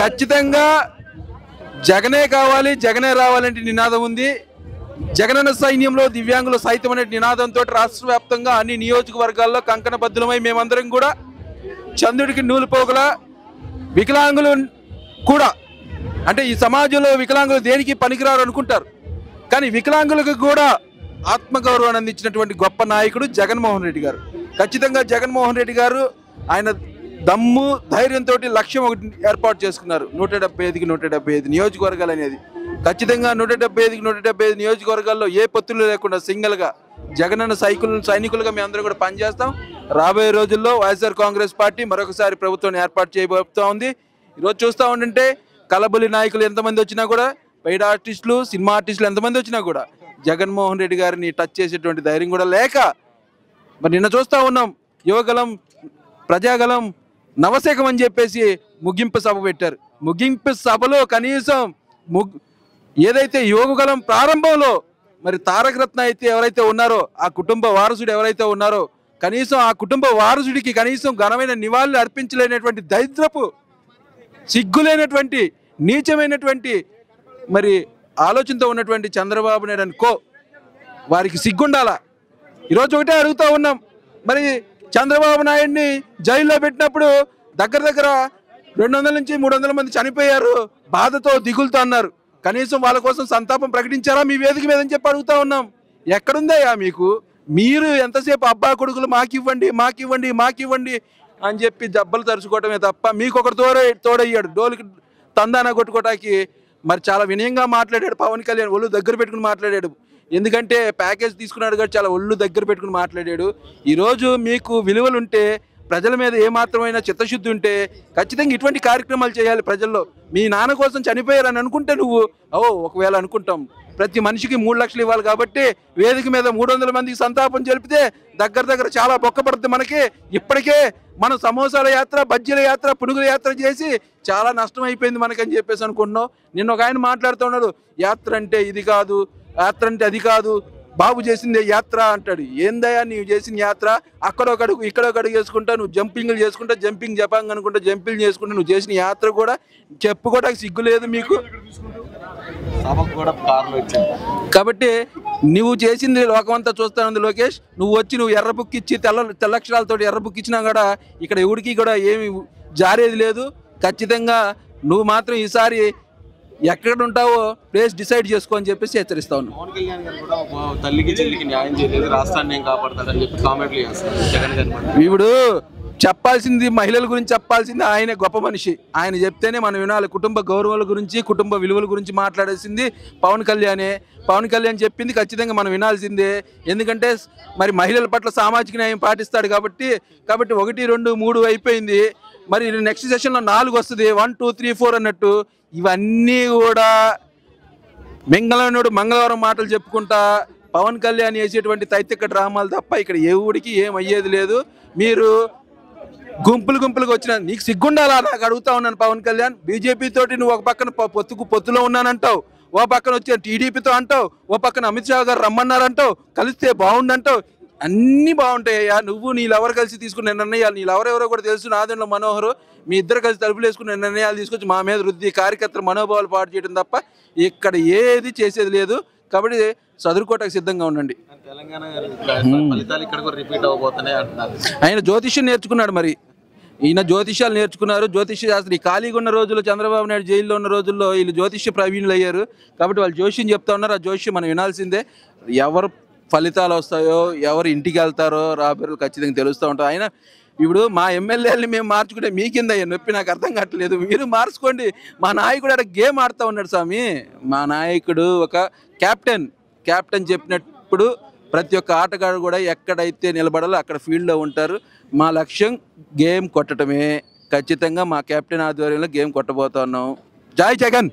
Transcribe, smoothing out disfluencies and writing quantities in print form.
ఖచ్చితంగా జగనే కావాలి, జగనే రావాలంటే నినాదం ఉంది. జగనన్న సైన్యంలో దివ్యాంగుల సైతం అనే నినాదంతో రాష్ట్ర వ్యాప్తంగా అన్ని నియోజకవర్గాల్లో కంకణబద్ధులమై మేమందరం కూడా చంద్రుడికి నూలు పోగల వికలాంగులు కూడా, అంటే ఈ సమాజంలో వికలాంగులు దేనికి పనికిరారు అనుకుంటారు, కానీ వికలాంగులకు కూడా ఆత్మగౌరవాన్ని అందించినటువంటి గొప్ప నాయకుడు జగన్మోహన్ రెడ్డి గారు. ఖచ్చితంగా జగన్మోహన్ రెడ్డి గారు ఆయన దమ్ము ధైర్యంతో లక్ష్యం ఒకటి ఏర్పాటు చేసుకున్నారు. 175కి 175 నియోజకవర్గాలు అనేది. ఖచ్చితంగా 175కి 175 నియోజకవర్గాల్లో ఏ పొత్తులు లేకుండా సింగిల్గా జగనన్న సైనికులుగా మేము అందరం కూడా పనిచేస్తాం. రాబోయే రోజుల్లో వైఎస్ఆర్ కాంగ్రెస్ పార్టీ మరొకసారి ప్రభుత్వాన్ని ఏర్పాటు చేయబోతూ ఉంది. ఈరోజు చూస్తూ ఉంటుంటే కలబులి నాయకులు ఎంతమంది వచ్చినా కూడా, బయట ఆర్టిస్టులు, సినిమా ఆర్టిస్టులు ఎంతమంది వచ్చినా కూడా జగన్మోహన్ రెడ్డి గారిని టచ్ చేసేటువంటి ధైర్యం కూడా లేక, మరి నిన్న చూస్తూ ఉన్నాం యువగలం, ప్రజాగలం, నవశకం అని చెప్పేసి ముగింపు సభ పెట్టారు. ముగింపు సభలో కనీసం ఏదైతే యువగలం ప్రారంభంలో మరి తారక రత్న అయితే ఎవరైతే ఉన్నారో, ఆ కుటుంబ వారసుడు ఎవరైతే ఉన్నారో, కనీసం ఆ కుటుంబ వారసుడికి కనీసం ఘనమైన నివాళులు అర్పించలేనటువంటి దరిద్రపు, సిగ్గులేనటువంటి, నీచమైనటువంటి మరి ఆలోచనతో ఉన్నటువంటి చంద్రబాబు నాయుడు అనుకో వారికి సిగ్గుండాలా. ఈరోజు ఒకటే అడుగుతూ ఉన్నాం, మరి చంద్రబాబు నాయుడిని జైల్లో పెట్టినప్పుడు దగ్గర 200 నుంచి 300 మంది చనిపోయారు, బాధతో దిగులుతో అన్నారు. కనీసం వాళ్ళ కోసం సంతాపం ప్రకటించారా మీ వేదిక మీద అని చెప్పి అడుగుతూ ఉన్నాం. ఎక్కడుందయ్యా మీకు? మీరు ఎంతసేపు అబ్బా కొడుకులు మాకివ్వండి మాకివ్వండి మాకివ్వండి అని చెప్పి జబ్బలు తరుచుకోవటమే తప్ప మీకు ఒకరు తోడయ్యాడు డోలుకి తందాన కొట్టుకోవటానికి. మరి చాలా వినయంగా మాట్లాడాడు పవన్ కళ్యాణ్, ఒళ్ళు దగ్గర పెట్టుకుని మాట్లాడాడు. ఎందుకంటే ప్యాకేజ్ తీసుకున్నాడు కాబట్టి చాలా ఒళ్ళు దగ్గర పెట్టుకుని మాట్లాడాడు. ఈరోజు మీకు విలువలు ఉంటే, ప్రజల మీద ఏమాత్రమైన చిత్తశుద్ధి ఉంటే ఖచ్చితంగా ఇటువంటి కార్యక్రమాలు చేయాలి ప్రజల్లో. మీ నాన్న కోసం చనిపోయారని అనుకుంటే నువ్వు ఒకవేళ అనుకుంటాం, ప్రతి మనిషికి 3 లక్షలు ఇవ్వాలి కాబట్టి వేదిక మీద 300 మందికి సంతాపం జరిపితే దగ్గర చాలా బొక్కపడుతుంది మనకి. ఇప్పటికే మనం సమోసాల యాత్ర, బజ్జీల యాత్ర, పునుగుల యాత్ర చేసి చాలా నష్టం అయిపోయింది మనకని చెప్పేసి అనుకుంటున్నాం. నిన్న ఒక ఆయన మాట్లాడుతున్నాడు, యాత్ర అంటే ఇది కాదు, యాత్ర అంటే అది కాదు, బాబు చేసిందే యాత్ర అంటాడు. ఏందయ్యా నీవు చేసిన యాత్ర? అక్కడొక అడుగు ఇక్కడొక అడుగు చేసుకుంటా, నువ్వు జంపింగ్లు చేసుకుంటా, జంపింగ్ జపాంగ్ అనుకుంటా, జంపింగ్ చేసుకుంటా నువ్వు చేసిన యాత్ర కూడా చెప్పుకోవడానికి సిగ్గు లేదు మీకు. కాబట్టి నువ్వు చేసింది లోకమంతా చూస్తానుంది లోకేష్. నువ్వు వచ్చి నువ్వు ఎర్ర బుక్ ఇచ్చి తెల్లక్షరాలతో ఎర్ర బుక్ ఇచ్చినా కూడా ఇక్కడ ఎవరికి కూడా ఏమి జారేది లేదు. ఖచ్చితంగా నువ్వు మాత్రం ఈసారి ఎక్కడ ఉంటావో ప్లేస్ డిసైడ్ చేసుకో అని చెప్పేసి హెచ్చరిస్తా ఉన్నాను. పవన్ కళ్యాణ్ గారు కూడా తల్లికి చెల్లికి న్యాయం చేయలేదు, రాష్ట్రాన్ని ఏం కాపాడతాడని చెప్పి కామెంట్లు చేస్తారు. ఇప్పుడు చెప్పాల్సింది మహిళల గురించి చెప్పాల్సింది ఆయన గొప్ప మనిషి, ఆయన చెప్తేనే మనం వినాలి. కుటుంబ గౌరవాల గురించి, కుటుంబ విలువల గురించి మాట్లాడాల్సింది పవన్ కళ్యాణే. పవన్ కళ్యాణ్ చెప్పింది ఖచ్చితంగా మనం వినాల్సిందే. ఎందుకంటే మరి మహిళల పట్ల సామాజిక న్యాయం పాటిస్తాడు కాబట్టి 1, 2, 3 అయిపోయింది. మరి నెక్స్ట్ సెషన్లో 4 వస్తుంది, 1, 2, 3, 4 అన్నట్టు. ఇవన్నీ కూడా మంగళవారం మాటలు చెప్పుకుంటా పవన్ కళ్యాణ్ చేసేటువంటి తైతిక్క డ్రామాలు తప్ప ఇక్కడ ఏ ఊడికి ఏం అయ్యేది లేదు. మీరు గుంపులుగా వచ్చిన నీకు సిగ్గుండాలా నాకు అడుగుతా ఉన్నాను. పవన్ కళ్యాణ్ బీజేపీ తోటి నువ్వు ఒక పక్కన పొత్తులో ఉన్నానంటావు, ఓ పక్కన వచ్చి టీడీపీతో అంటావు, ఓ పక్కన అమిత్ షా గారు రమ్మన్నారంటావు, కలిస్తే బాగుండంటావు. అన్నీ బాగుంటాయ్యా. నువ్వు నీ లవర్ కలిసి తీసుకున్న నిర్ణయాలు, నీ లవర్ ఎవరో కూడా తెలుసు, నాదెండ్ల మనోహర్, మీ ఇద్దరు కలిసి తలుపులు వేసుకున్న నిర్ణయాలు తీసుకొచ్చి మా మీద రుద్ది కార్యకర్తల మనోభావాలు పాటు చేయడం తప్ప ఇక్కడ ఏది చేసేది లేదు. కాబట్టి చదువుకోవటానికి సిద్ధంగా ఉండండి. తెలంగాణ ఫలితాలు ఇక్కడ కూడా రిపీట్ అవబోతున్నాయి అంటున్నారు. ఆయన జ్యోతిష్యం నేర్చుకున్నాడు. మరి ఈయన జ్యోతిష్యాలు నేర్చుకున్నారు. జ్యోతిష్య శాస్త్రి ఖాళీగా ఉన్న రోజుల్లో, చంద్రబాబు నాయుడు జైల్లో ఉన్న రోజుల్లో వీళ్ళు జ్యోతిష్య ప్రవీణులు అయ్యారు. కాబట్టి వాళ్ళు జోష్యం చెప్తా ఉన్నారు. ఆ జోష్యం మనం వినాల్సిందే. ఎవరు ఫలితాలు వస్తాయో, ఎవరు ఇంటికి వెళ్తారో రాబోయే ఖచ్చితంగా తెలుస్తూ ఉంటారు. ఆయన ఇప్పుడు మా ఎమ్మెల్యేలని మేము మార్చుకుంటే మీ కింద నొప్పి నాకు అర్థం కావట్లేదు. మీరు మార్చుకోండి. మా నాయకుడు అక్కడ గేమ్ ఆడుతూ ఉన్నాడు స్వామి. మా నాయకుడు ఒక క్యాప్టెన్ చెప్పినప్పుడు ప్రతి ఒక్క ఆటగాడు కూడా ఎక్కడైతే నిలబడాలో అక్కడ ఫీల్డ్లో ఉంటారు. మా లక్ష్యం గేమ్ కొట్టడమే. ఖచ్చితంగా మా కెప్టెన్ ఆధ్వర్యంలో గేమ్ కొట్టబోతున్నాం. జై జగన్.